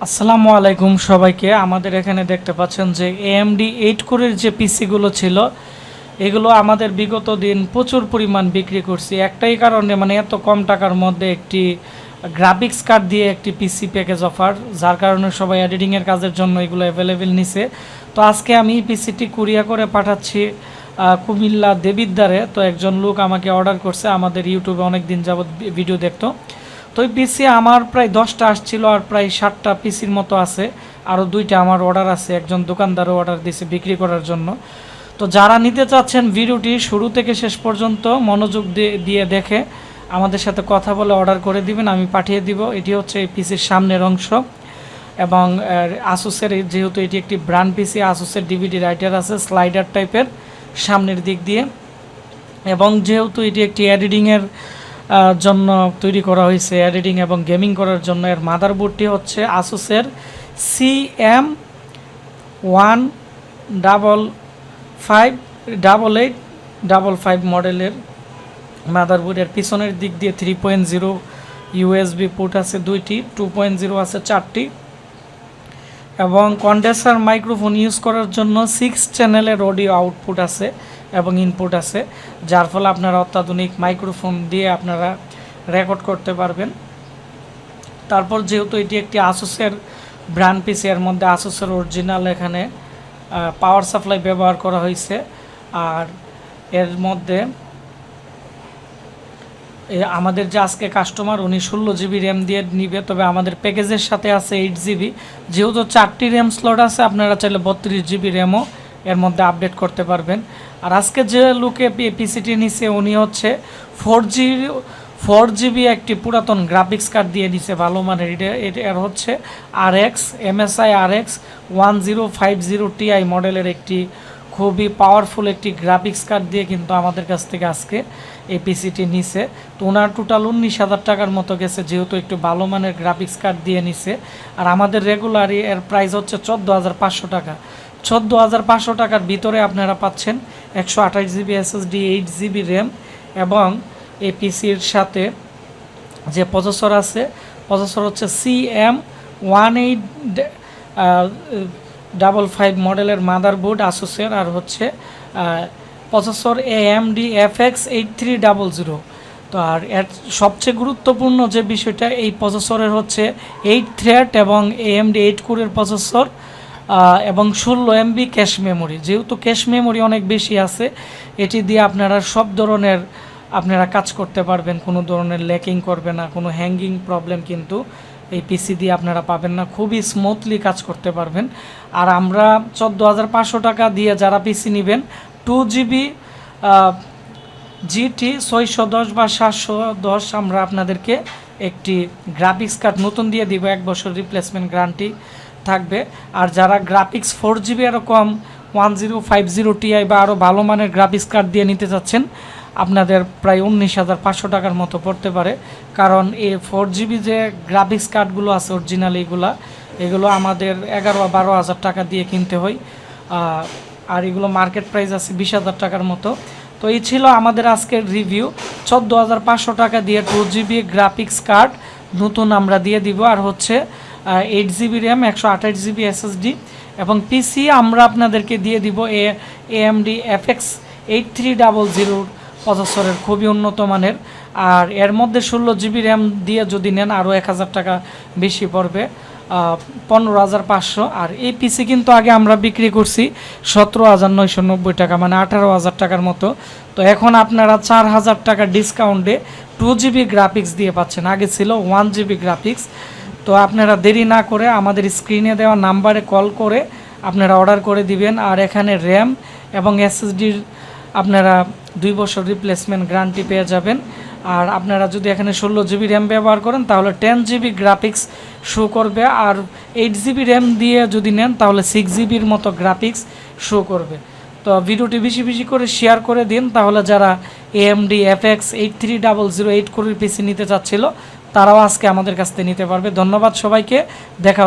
আসসালামু আলাইকুম সবাইকে। আমাদের এখানে দেখতে পাচ্ছেন যে AMD 8 কোরের যে পিসিগুলো ছিল এগুলো আমাদের বিগত দিন প্রচুর পরিমাণ বিক্রি করছি। একটাই কারণে, মানে এত কম টাকার মধ্যে একটি গ্রাফিক্স কার্ড দিয়ে একটি পিসি প্যাকেজ অফার, যার কারণে সবাই এডিটিংয়ের কাজের জন্য এগুলো অ্যাভেলেবেল নিছে। তো আজকে আমি পিসিটি কুরিয়ার করে পাঠাচ্ছি কুমিল্লা দেবিদ্বারে। তো একজন লোক আমাকে অর্ডার করছে, আমাদের ইউটিউবে অনেক দিন যাবত ভিডিও দেখতো। তো ওই পিসি আমার প্রায় 10টা আসছিল, আর প্রায় 60টা পিসির মতো আছে। আরও 2টা আমার অর্ডার আছে, একজন দোকানদারও অর্ডার দিয়েছে বিক্রি করার জন্য। তো যারা নিতে চাচ্ছেন ভিডিওটি শুরু থেকে শেষ পর্যন্ত মনোযোগ দিয়ে দেখে আমাদের সাথে কথা বলে অর্ডার করে দিবেন, আমি পাঠিয়ে দিব। এটি হচ্ছে এই পিসির সামনের অংশ, এবং আসুসের, যেহেতু এটি একটি ব্র্যান্ড পিসি, আসুসের ডিভিডি রাইটার আছে স্লাইডার টাইপের সামনের দিক দিয়ে। এবং যেহেতু এটি একটি এডিটিংয়ের জন্য তৈরি করা হয়েছে, এডিটিং এবং গেমিং করার জন্য, এর মাদারবোর্ডটি হচ্ছে আসুসের CM158855 মডেলের মাদারবোর্ডের পিছনের দিক দিয়ে 3.0 USB পোর্ট আছে 2টি, 2.0 আছে 4টি, এবং কন্ডেন্সার মাইক্রোফোন ইউজ করার জন্য 6 চ্যানেলের অডিও আউটপুট আছে এবং ইনপুট আছে, যার ফলে আপনারা অত্যাধুনিক মাইক্রোফোন দিয়ে আপনারা রেকর্ড করতে পারবেন। তারপর যেহেতু এটি একটি আসুসের ব্র্যান্ড পিসি, এর মধ্যে আসুসের অরিজিনাল এখানে পাওয়ার সাপ্লাই ব্যবহার করা হয়েছে। আর এর মধ্যে আমাদের যে আজকে কাস্টমার, উনি 16 জিবি র্যাম দিয়ে নিবে, তবে আমাদের প্যাকেজের সাথে আছে 8 জিবি। যেহেতু 4টি র্যাম স্লট আছে, আপনারা চাইলে 32 জিবি র্যামও এর মধ্যে আপডেট করতে পারবেন। আর আজকে যে লোকে পিসিটি নিছে উনি হচ্ছে 4 জিবি একটি পুরাতন গ্রাফিক্স কার্ড দিয়ে নিছে ভালো মানের। এর হচ্ছে MSI RX 1050 Ti মডেলের একটি খুবই পাওয়ারফুল একটি গ্রাফিক্স কার্ড দিয়ে কিন্তু আমাদের কাছ থেকে আজকে এই পিসিটি নিছে। তো ওনার টোটাল 19,000 টাকার মতো গেছে, যেহেতু একটু ভালো মানের গ্রাফিক্স কার্ড দিয়ে নিছে। আর আমাদের রেগুলারই এর প্রাইস হচ্ছে 14,500 টাকা। 14,500 টাকার ভিতরে আপনারা পাচ্ছেন 128 জিবি SSD, 8 জিবি র্যাম, এবং এই পিসির সাথে যে প্রসেসর আছে, প্রসেসর হচ্ছে CM1855 মডেলের মাদারবোর্ড আসুসের, আর হচ্ছে প্রসেসর AMD FX 8300। তো আর এর সবচেয়ে গুরুত্বপূর্ণ যে বিষয়টা, এই প্রসেসরের হচ্ছে 8 থ্রেড এবং AMD 8 কোরের প্রসেসর, এবং 16 MB ক্যাশ মেমোরি। যেহেতু ক্যাশ মেমোরি অনেক বেশি আছে, এটি দিয়ে আপনারা সব ধরনের কাজ করতে পারবেন, কোনো ধরনের ল্যাকিং করবে না, কোনো হ্যাঙ্গিং প্রবলেম কিন্তু এই পিসি দিয়ে আপনারা পাবেন না, খুবই স্মুথলি কাজ করতে পারবেন। আর আমরা 14,500 টাকা দিয়ে যারা পিসি নেবেন, 2 জিবি GT 610 বা 710 আমরা আপনাদেরকে একটি গ্রাফিক্স কার্ড নতুন দিয়ে দিব, 1 বছর রিপ্লেসমেন্ট গ্যারান্টি থাকবে। আর যারা গ্রাফিক্স 4 জিবি এরকম 1050 Ti বা আরও ভালো মানের গ্রাফিক্স কার্ড দিয়ে নিতে চাচ্ছেন, আপনাদের প্রায় 19,500 টাকার মতো পড়তে পারে। কারণ এই 4 জিবি যে গ্রাফিক্স কার্ডগুলো আছে অরিজিনাল, এগুলো আমাদের 11-12 হাজার টাকা দিয়ে কিনতে হয়, আর এগুলো মার্কেট প্রাইস আছে 20,000 টাকার মতো। তো এই ছিল আমাদের আজকের রিভিউ। 14,500 টাকা দিয়ে 2 জিবি গ্রাফিক্স কার্ড নতুন আমরা দিয়ে দিব, আর হচ্ছে 8 জিবি র্যাম, 128 জিবি SSD, এবং পিসি আমরা আপনাদেরকে দিয়ে দিব AMD FX 8300 প্রসেসরের, খুবই উন্নত মানের। আর এর মধ্যে 16 জিবি র্যাম দিয়ে যদি নেন আরও 1,000 টাকা বেশি পড়বে, 15,500। আর এই পিসি কিন্তু আগে আমরা বিক্রি করছি 17,990 টাকা, মানে 18,000 টাকার মতো। তো এখন আপনারা 4,000 টাকা ডিসকাউন্টে 2 জিবি গ্রাফিক্স দিয়ে পাচ্ছেন, আগে ছিল 1 জিবি গ্রাফিক্স। তো আপনারা দেরি না করে আমাদের স্ক্রিনে দেওয়া নাম্বারে কল করে আপনারা অর্ডার করে দিবেন। আর এখানে র্যাম এবং SSDর আপনারা 2 বছর রিপ্লেসমেন্ট গ্যারান্টি পেয়ে যাবেন। আর আপনারা যদি এখানে 16 জিবি র্যাম ব্যবহার করেন তাহলে 10 জিবি গ্রাফিক্স শো করবে, আর 8 জিবি র্যাম দিয়ে যদি নেন তাহলে 6 জিবির মতো গ্রাফিক্স শো করবে। তো ভিডিওটি বেশি বেশি করে শেয়ার করে দিন, তাহলে যারা AMD FX 8300 8 কোরের পিসি নিতে চাচ্ছিল তারাও আজকে আমাদের কাছ থেকে নিতে পারবে। ধন্যবাদ সবাইকে, দেখা